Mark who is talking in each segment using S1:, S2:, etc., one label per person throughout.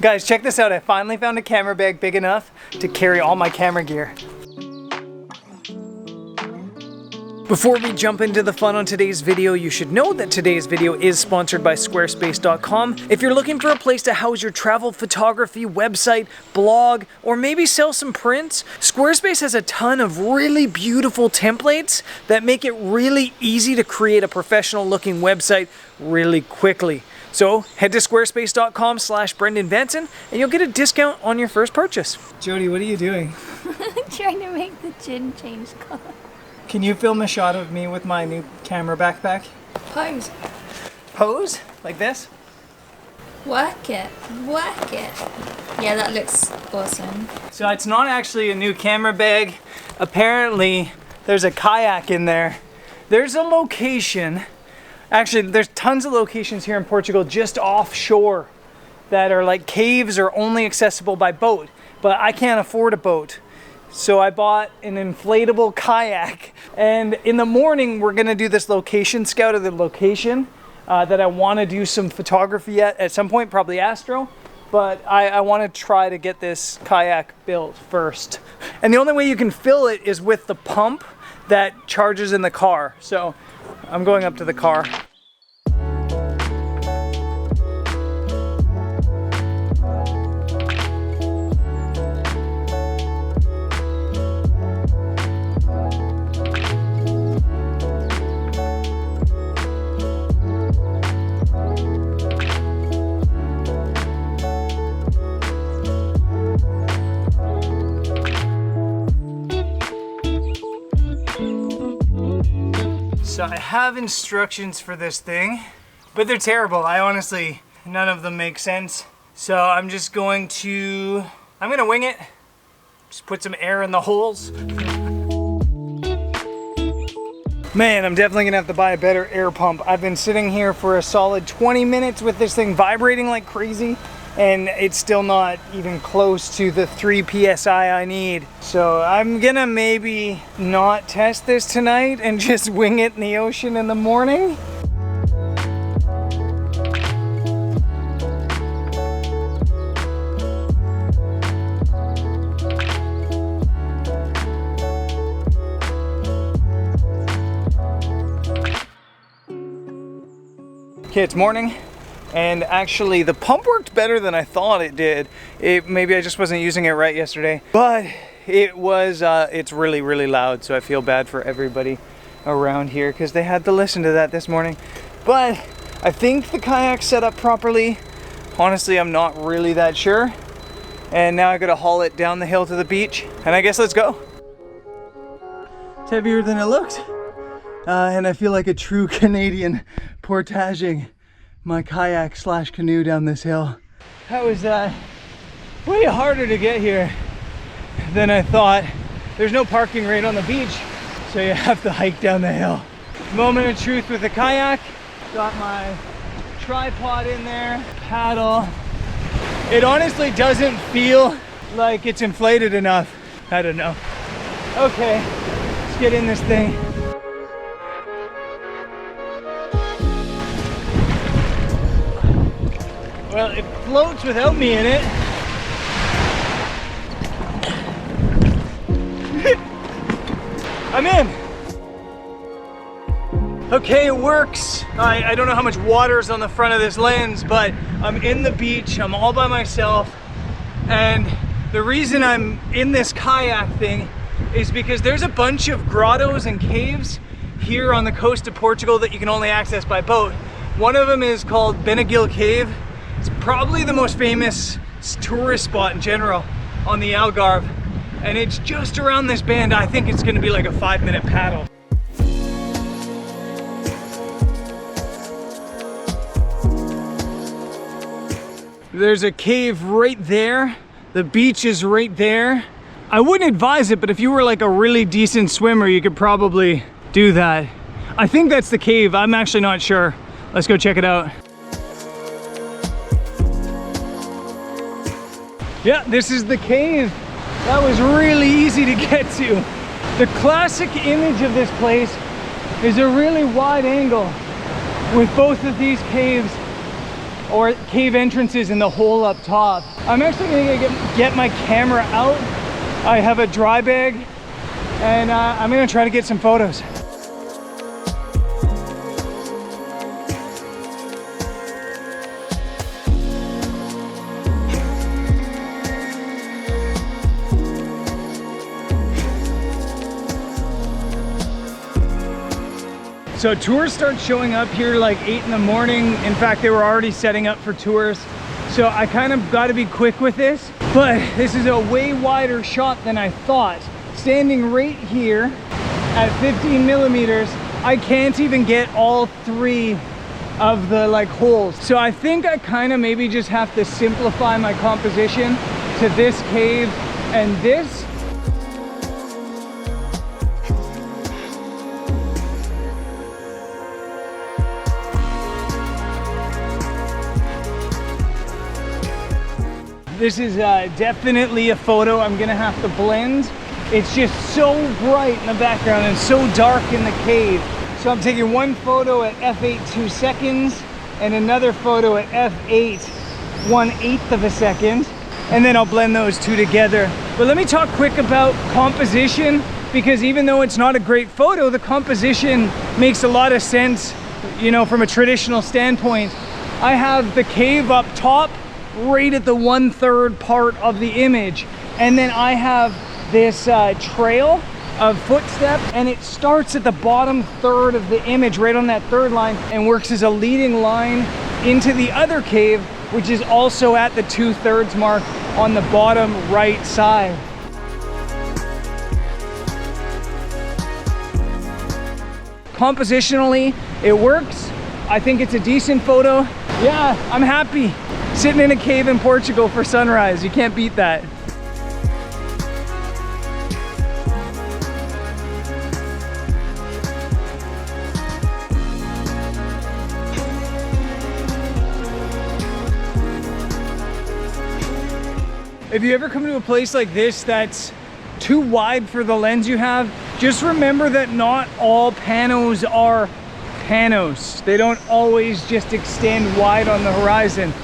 S1: Guys, check this out. I finally found a camera bag big enough to carry all my camera gear. Before we jump into the fun on today's video, you should know that today's video is sponsored by Squarespace.com. If you're looking for a place to house your travel photography, website, blog, or maybe sell some prints, Squarespace has a ton of really beautiful templates that make it really easy to create a professional looking website really quickly. So head to squarespace.com/BrendanVanson and you'll get a discount on your first purchase. Jody, what are you doing?
S2: I'm trying to make the gin change color.
S1: Can you film a shot of me with my new camera backpack?
S2: Pose.
S1: Pose? Like this?
S2: Work it. Work it. Yeah, that looks awesome.
S1: So it's not actually a new camera bag. Apparently, there's a kayak in there. There's a location. Actually, there's tons of locations here in Portugal just offshore that are like caves or only accessible by boat. But I can't afford a boat. So I bought an inflatable kayak, and in the morning we're gonna do this location scout of the location that I wanna do some photography at some point, probably astro, but I wanna try to get this kayak built first. And the only way you can fill it is with the pump that charges in the car. So I'm going up to the car. So I have instructions for this thing, but they're terrible. None of them make sense. So I'm just going to wing it. Just put some air in the holes. Man, I'm definitely gonna have to buy a better air pump. I've been sitting here for a solid 20 minutes with this thing vibrating like crazy, and it's still not even close to the 3 PSI I need. So I'm gonna maybe not test this tonight and just wing it in the ocean in the morning. Okay, it's morning. And actually the pump worked better than I thought it did. Maybe I just wasn't using it right yesterday, but it's really, really loud. So I feel bad for everybody around here because they had to listen to that this morning. But I think the kayak's set up properly. Honestly, I'm not really that sure. And now I gotta haul it down the hill to the beach, and I guess let's go. It's heavier than it looks. And I feel like a true Canadian portaging my kayak / canoe down this hill. That was way harder to get here than I thought. There's no parking right on the beach, so you have to hike down the hill. Moment of truth with the kayak. Got my tripod in there, paddle. It honestly doesn't feel like it's inflated enough. I don't know. Okay, let's get in this thing. Well, it floats without me in it. I'm in. Okay, it works. I don't know how much water is on the front of this lens, but I'm in the beach. I'm all by myself. And the reason I'm in this kayak thing is because there's a bunch of grottos and caves here on the coast of Portugal that you can only access by boat. One of them is called Benagil Cave. It's probably the most famous tourist spot in general on the Algarve, and it's just around this bend. I think it's gonna be like a 5-minute paddle. There's a cave right there. The beach is right there. I wouldn't advise it, but if you were like a really decent swimmer, you could probably do that. I think that's the cave. I'm actually not sure. Let's go check it out. Yeah, this is the cave. That was really easy to get to. The classic image of this place is a really wide angle with both of these caves or cave entrances in the hole up top. I'm actually gonna get my camera out. I have a dry bag, and I'm gonna try to get some photos. So tours start showing up here like 8 in the morning. In fact, they were already setting up for tours. So I kind of got to be quick with this, but this is a way wider shot than I thought. Standing right here at 15 millimeters, I can't even get all 3 of the like holes. So I think I kind of maybe just have to simplify my composition to this cave and this. This is definitely a photo I'm gonna have to blend. It's just so bright in the background and so dark in the cave. So I'm taking one photo at f8 2 seconds and another photo at f8 1/8 of a second, and then I'll blend those two together. But let me talk quick about composition, because even though it's not a great photo, the composition makes a lot of sense, you know, from a traditional standpoint. I have the cave up top, right at the 1/3 part of the image, and then I have this trail of footsteps, and it starts at the bottom third of the image, right on that third line, and works as a leading line into the other cave, which is also at the 2/3 mark on the bottom right side. Compositionally, it works. I think it's a decent photo. Yeah, I'm happy. Sitting in a cave in Portugal for sunrise, you can't beat that. If you ever come to a place like this that's too wide for the lens you have, just remember that not all panos are panos. They don't always just extend wide on the horizon.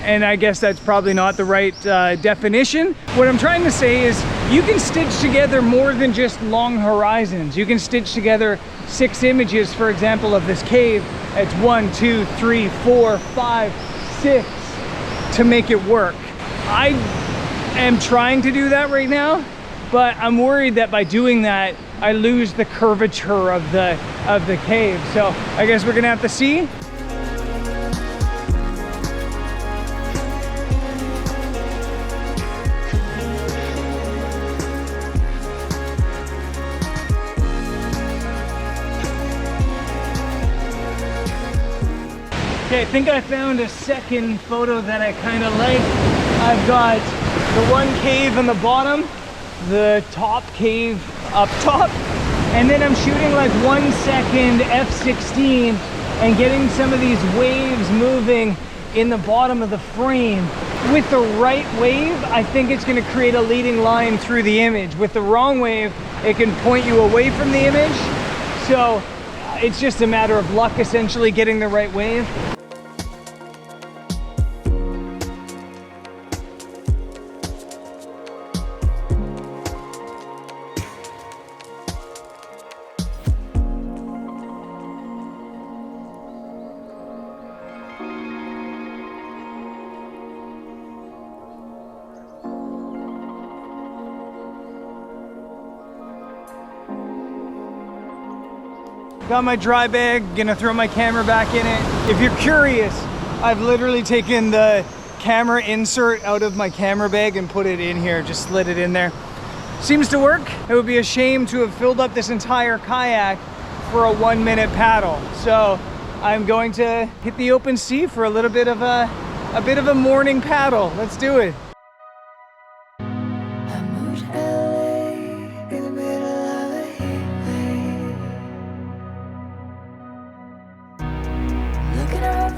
S1: And I guess that's probably not the right definition. What I'm trying to say is you can stitch together more than just long horizons. You can stitch together 6 images, for example, of this cave. It's 1, 2, 3, 4, 5, 6 to make it work. I am trying to do that right now, but I'm worried that by doing that, I lose the curvature of the cave. So I guess we're gonna have to see. Okay, I think I found a second photo that I kind of like. I've got the one cave on the bottom, the top cave up top, and then I'm shooting like 1 second f16 and getting some of these waves moving in the bottom of the frame. With the right wave, I think it's going to create a leading line through the image. With the wrong wave, it can point you away from the image. So it's just a matter of luck, essentially, getting the right wave. Got my dry bag, gonna throw my camera back in it. If you're curious, I've literally taken the camera insert out of my camera bag and put it in here, just slid it in there. Seems to work. It would be a shame to have filled up this entire kayak for a 1-minute paddle. So I'm going to hit the open sea for a little bit of a morning paddle. Let's do it.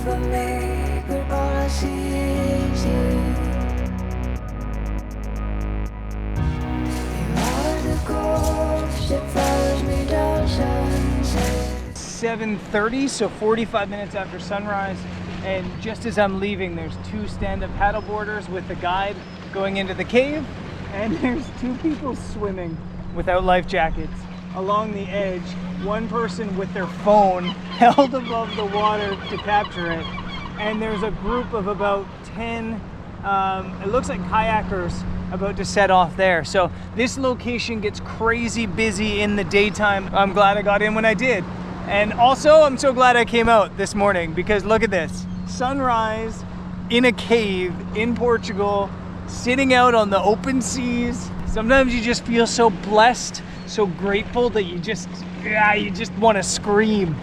S3: For me, but all I see is you. You are the ghost that follows me down sunset.
S1: 7:30, so 45 minutes after sunrise. And just as I'm leaving, there's 2 stand-up paddleboarders with the guide going into the cave, and there's 2 people swimming without life jackets along the edge. One person with their phone held above the water to capture it, and there's a group of about 10, it looks like kayakers about to set off there. So this location gets crazy busy in the daytime. I'm glad I got in when I did. And also, I'm so glad I came out this morning, because look at this. Sunrise in a cave in Portugal, sitting out on the open seas. Sometimes you just feel so blessed, so grateful that you just want to scream.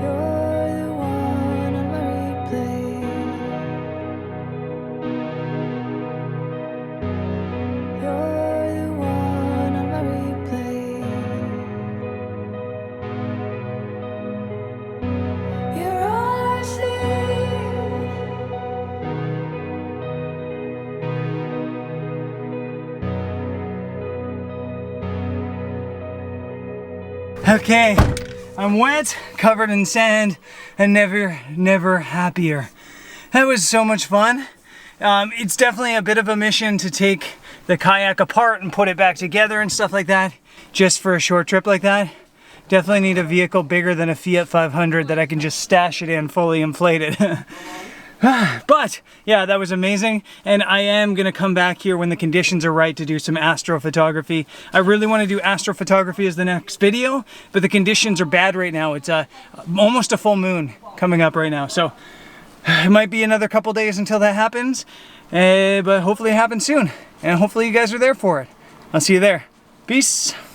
S3: You're the one on my replay. You're the one on my replay. You're all I see.
S1: Okay, I'm wet, covered in sand, and never happier. That was so much fun. It's definitely a bit of a mission to take the kayak apart and put it back together and stuff like that, just for a short trip like that. Definitely need a vehicle bigger than a Fiat 500 that I can just stash it in fully inflated. But yeah, that was amazing, and I am gonna come back here when the conditions are right to do some astrophotography. I really want to do astrophotography as the next video, but the conditions are bad right now. It's almost a full moon coming up right now, so it might be another couple days until that happens, but hopefully it happens soon, and hopefully you guys are there for it. I'll see you there. Peace.